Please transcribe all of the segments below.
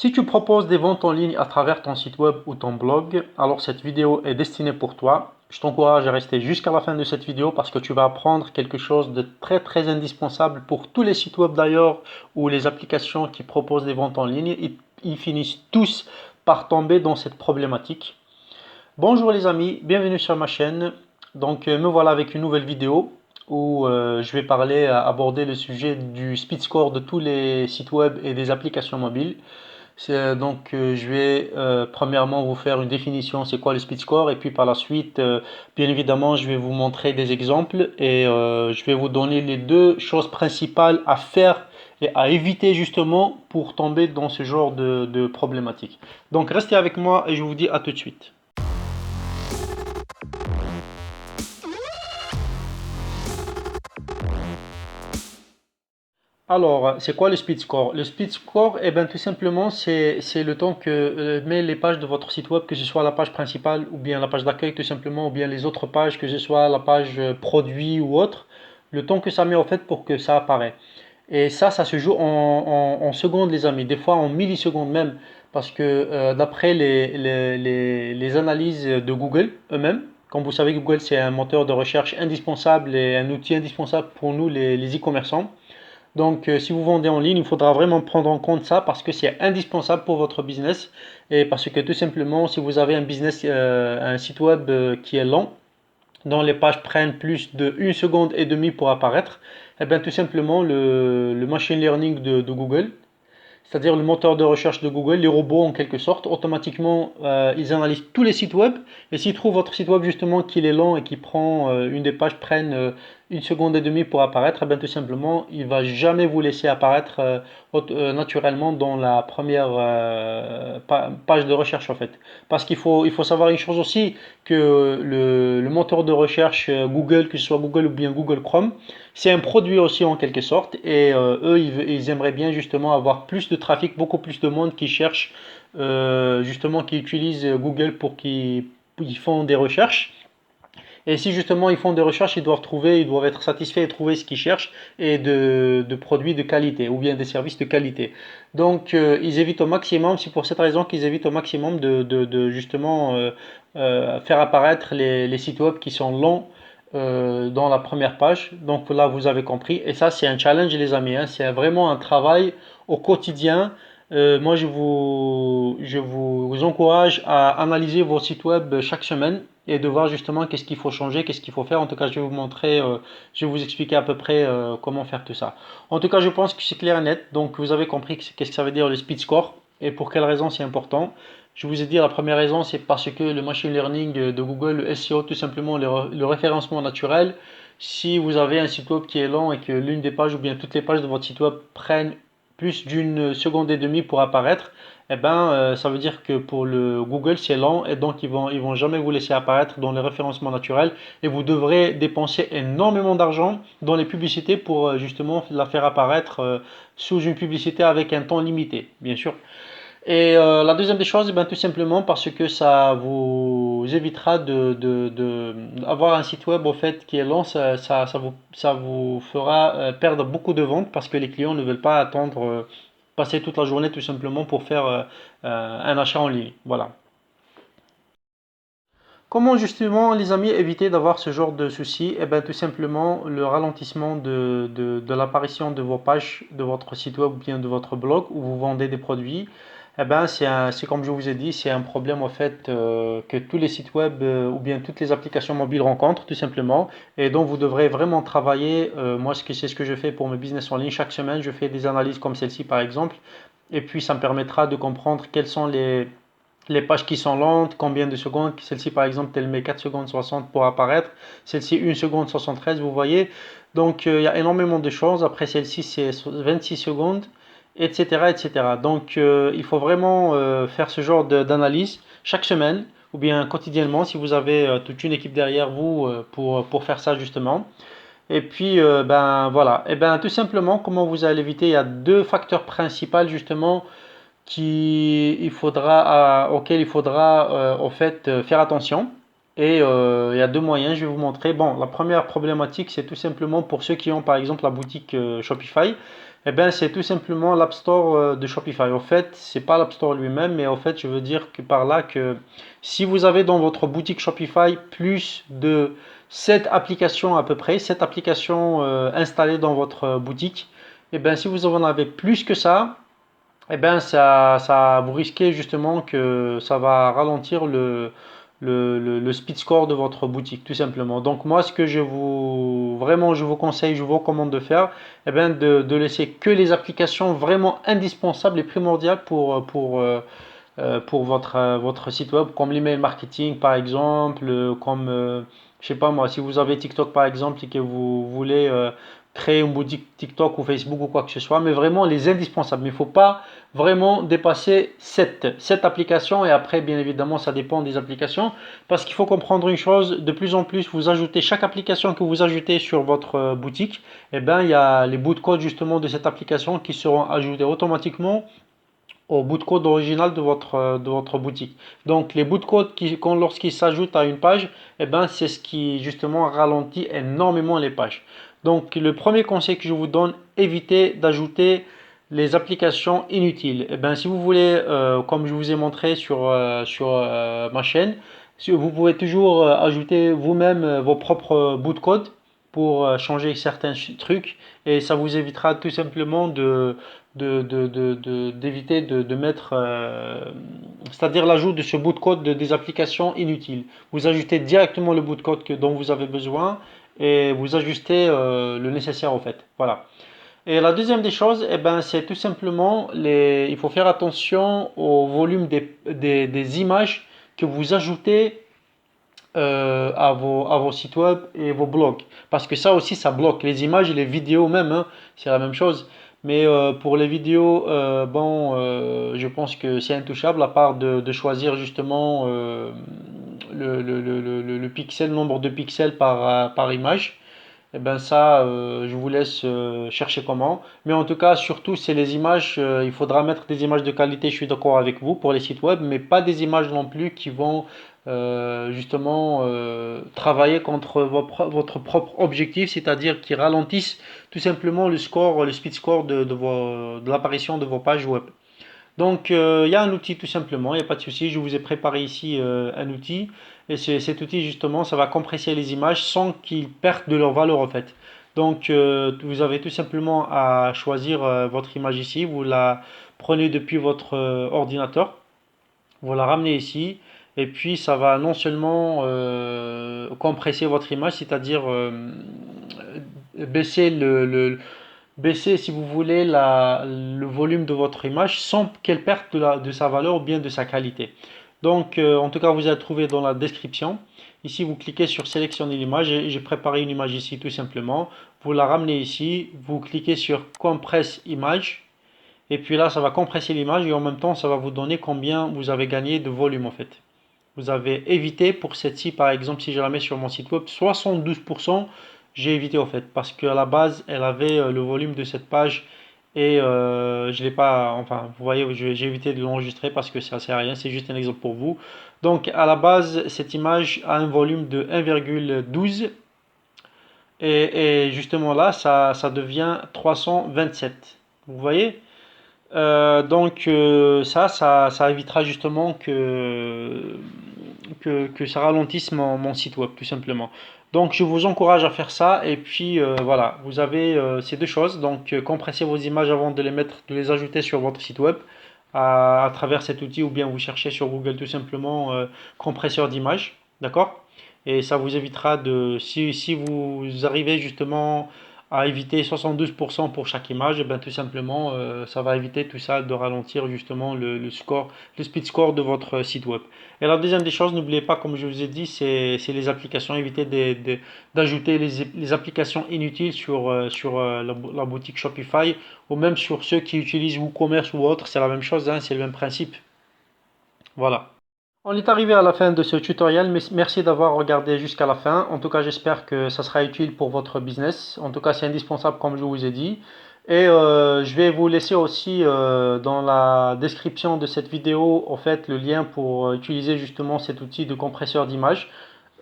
Si tu proposes des ventes en ligne à travers ton site web ou ton blog, alors cette vidéo est destinée pour toi. Je t'encourage à rester jusqu'à la fin de cette vidéo parce que tu vas apprendre quelque chose de très indispensable pour tous les sites web d'ailleurs ou les applications qui proposent des ventes en ligne. Ils finissent tous par tomber dans cette problématique. Bonjour les amis, bienvenue sur ma chaîne. Me voilà avec une nouvelle vidéo où je vais aborder le sujet du speed score de tous les sites web et des applications mobiles. Je vais premièrement vous faire une définition, c'est quoi le speed score, et puis par la suite, bien évidemment, je vais vous montrer des exemples et je vais vous donner les deux choses principales à faire et à éviter justement pour tomber dans ce genre de problématique. Donc restez avec moi et je vous dis à tout de suite. Alors, c'est quoi le speed score? Le speed score, eh ben, tout simplement, c'est le temps que met les pages de votre site web, que ce soit la page principale ou bien la page d'accueil, tout simplement, ou bien les autres pages, que ce soit la page produit ou autre, le temps que ça met en fait pour que ça apparaît. Et ça se joue en secondes, les amis, des fois en millisecondes même, parce que d'après les analyses de Google eux-mêmes, comme vous savez, Google c'est un moteur de recherche indispensable et un outil indispensable pour nous, les e-commerçants. Si vous vendez en ligne, il faudra vraiment prendre en compte ça parce que c'est indispensable pour votre business et parce que tout simplement, si vous avez un business, un site web qui est lent, dont les pages prennent plus de 1 seconde et demie pour apparaître, eh bien tout simplement le machine learning de Google, c'est-à-dire le moteur de recherche de Google, les robots en quelque sorte, automatiquement ils analysent tous les sites web et s'ils trouvent votre site web justement qu'il est lent et qui prend une des pages prennent 1 seconde et demie pour apparaître, et bien tout simplement il va jamais vous laisser apparaître naturellement dans la première page de recherche en fait. Parce il faut savoir une chose aussi que le moteur de recherche Google, que ce soit Google ou bien Google Chrome, c'est un produit aussi en quelque sorte et eux ils aimeraient bien justement avoir plus de trafic, beaucoup plus de monde qui cherche justement qui utilise Google pour qu'ils ils font des recherches. Et si justement ils font des recherches, ils doivent être satisfaits et trouver ce qu'ils cherchent et de produits de qualité ou bien des services de qualité. Ils évitent au maximum, c'est pour cette raison qu'ils évitent au maximum de justement faire apparaître les sites web qui sont longs dans la première page. Donc là, vous avez compris. Et ça, c'est un challenge, les amis, hein. C'est vraiment un travail au quotidien. Moi, je vous encourage à analyser vos sites web chaque semaine et de voir justement qu'est-ce qu'il faut changer, qu'est-ce qu'il faut faire. En tout cas, je vais vous montrer, je vais vous expliquer à peu près comment faire tout ça. En tout cas, je pense que c'est clair et net. Donc, vous avez compris qu'est-ce que ça veut dire le speed score et pour quelle raison c'est important. Je vous ai dit la première raison, c'est parce que le machine learning de Google, le SEO, tout simplement le référencement naturel. Si vous avez un site web qui est lent et que l'une des pages ou bien toutes les pages de votre site web prennent plus d'1 seconde et demie pour apparaître, eh ben, ça veut dire que pour le Google, c'est lent et donc ils vont jamais vous laisser apparaître dans le référencement naturel et vous devrez dépenser énormément d'argent dans les publicités pour justement la faire apparaître sous une publicité avec un temps limité, bien sûr. Et la deuxième des choses, eh ben, tout simplement parce que ça vous évitera d'avoir un site web au fait qui est lent, ça vous fera perdre beaucoup de ventes parce que les clients ne veulent pas attendre, passer toute la journée tout simplement pour faire un achat en ligne. Voilà. Comment justement, les amis, éviter d'avoir ce genre de soucis? Eh bien, tout simplement, le ralentissement de l'apparition de vos pages, de votre site web ou bien de votre blog où vous vendez des produits. Eh ben, c'est comme je vous ai dit, c'est un problème en fait que tous les sites web ou bien toutes les applications mobiles rencontrent tout simplement et dont vous devrez vraiment travailler. Moi, c'est ce que je fais pour mes business en ligne. Chaque semaine, je fais des analyses comme celle-ci par exemple et puis ça me permettra de comprendre quels sont les pages qui sont lentes, combien de secondes. Celle-ci, par exemple, elle met 4 secondes 60 pour apparaître. Celle-ci, 1 seconde 73, vous voyez. Il y a énormément de choses. Après, celle-ci, c'est 26 secondes, etc. etc. Il faut vraiment faire ce genre d'analyse chaque semaine ou bien quotidiennement si vous avez toute une équipe derrière vous pour faire ça justement. Et puis, ben voilà. Et ben tout simplement, comment vous allez éviter? Il y a deux facteurs principaux justement auquel il faudra en fait faire attention. Et il y a deux moyens, je vais vous montrer. Bon, la première problématique, c'est tout simplement pour ceux qui ont par exemple la boutique Shopify. Eh bien, c'est tout simplement l'App Store de Shopify. En fait, c'est pas l'App Store lui-même, mais en fait, je veux dire que par là que si vous avez dans votre boutique Shopify plus de 7 applications à peu près, 7 applications installées dans votre boutique, eh bien, si vous en avez plus que ça, eh bien, vous risquez justement que ça va ralentir le speed score de votre boutique, tout simplement. Donc moi, ce que vraiment, je vous conseille, je vous recommande de faire, eh bien, de laisser que les applications vraiment indispensables et primordiales pour votre site web, comme l'email marketing par exemple, je sais pas moi, si vous avez TikTok par exemple et que vous voulez créer une boutique TikTok ou Facebook ou quoi que ce soit, mais vraiment les indispensables. Mais il ne faut pas vraiment dépasser cette application et après, bien évidemment, ça dépend des applications parce qu'il faut comprendre une chose, de plus en plus, vous ajoutez chaque application que vous ajoutez sur votre boutique, et ben, il y a les bouts de code justement de cette application qui seront ajoutés automatiquement au bout de code original de votre boutique. Donc les bouts de code lorsqu'ils s'ajoutent à une page, eh ben, c'est ce qui justement ralentit énormément les pages. Donc le premier conseil que je vous donne, évitez d'ajouter les applications inutiles. Eh ben, si vous voulez, comme je vous ai montré sur ma chaîne, vous pouvez toujours ajouter vous-même vos propres bouts de code pour changer certains trucs et ça vous évitera tout simplement d'éviter de mettre, c'est-à-dire l'ajout de ce bout de code des applications inutiles. Vous ajoutez directement le bout de code dont vous avez besoin et vous ajustez le nécessaire en fait. Voilà. Et la deuxième des choses, eh ben, c'est tout simplement il faut faire attention au volume des images que vous ajoutez à vos sites web et vos blogs. Parce que ça aussi, ça bloque. Les images et les vidéos même, hein, c'est la même chose. Mais pour les vidéos, je pense que c'est intouchable, à part de choisir justement le pixel, le nombre de pixels par image. Et ben ça, je vous laisse chercher comment. Mais en tout cas, surtout, c'est les images. Il faudra mettre des images de qualité, je suis d'accord avec vous, pour les sites web, mais pas des images non plus qui vont justement travailler contre votre propre objectif, c'est-à-dire qui ralentissent tout simplement le speed score de l'apparition de vos pages web. Donc, il y a un outil tout simplement, il n'y a pas de souci. Je vous ai préparé ici un outil. Et cet outil, justement, ça va compresser les images sans qu'ils perdent de leur valeur en fait. Donc, vous avez tout simplement à choisir votre image ici. Vous la prenez depuis votre ordinateur. Vous la ramenez ici. Et puis, ça va non seulement compresser votre image, c'est-à-dire baisser baisser, si vous voulez, le volume de votre image sans qu'elle perde de sa valeur ou bien de sa qualité. Donc, en tout cas, vous allez trouver dans la description. Ici, vous cliquez sur sélectionner l'image. J'ai préparé une image ici tout simplement. Vous la ramenez ici. Vous cliquez sur compresse image. Et puis là, ça va compresser l'image et en même temps, ça va vous donner combien vous avez gagné de volume en fait. Vous avez évité pour cette-ci, par exemple, si je la mets sur mon site web, 72%, j'ai évité en fait, parce qu'à la base, elle avait le volume de cette page et je l'ai pas, enfin, vous voyez, j'ai évité de l'enregistrer parce que ça ne sert à rien, c'est juste un exemple pour vous. Donc, à la base, cette image a un volume de 1,12 et justement là, ça devient 327. Vous voyez? Ça évitera justement que ça ralentisse mon site web, tout simplement. Donc, je vous encourage à faire ça. Et puis, voilà, vous avez ces deux choses. Donc, compressez vos images avant de les mettre, de les ajouter sur votre site web à travers cet outil ou bien vous cherchez sur Google tout simplement compresseur d'images. D'accord? Et ça vous évitera si vous arrivez justement à éviter 72% pour chaque image, et bien tout simplement, ça va éviter tout ça de ralentir justement le speed score de votre site web. Et la deuxième des choses, n'oubliez pas, comme je vous ai dit, c'est les applications. Évitez d'ajouter les applications inutiles sur la boutique Shopify ou même sur ceux qui utilisent WooCommerce ou autre. C'est la même chose, hein, c'est le même principe. Voilà. On est arrivé à la fin de ce tutoriel, mais merci d'avoir regardé jusqu'à la fin. En tout cas, j'espère que ça sera utile pour votre business. En tout cas, c'est indispensable comme je vous ai dit. Et je vais vous laisser aussi dans la description de cette vidéo, en fait, le lien pour utiliser justement cet outil de compresseur d'image.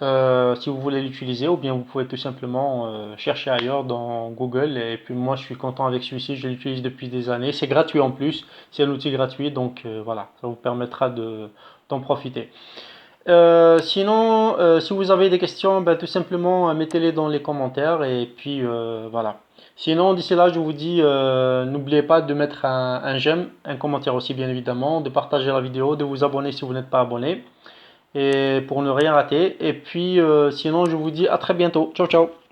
si vous voulez l'utiliser, ou bien vous pouvez tout simplement chercher ailleurs dans Google. Et puis moi, je suis content avec celui-ci, je l'utilise depuis des années. C'est gratuit en plus, c'est un outil gratuit, donc voilà, ça vous permettra d'en profiter. Sinon, si vous avez des questions, ben, tout simplement mettez-les dans les commentaires et puis voilà. Sinon, d'ici là, je vous dis, n'oubliez pas de mettre un j'aime, un commentaire aussi bien évidemment, de partager la vidéo, de vous abonner si vous n'êtes pas abonné et pour ne rien rater. Et puis sinon, je vous dis à très bientôt. Ciao, ciao.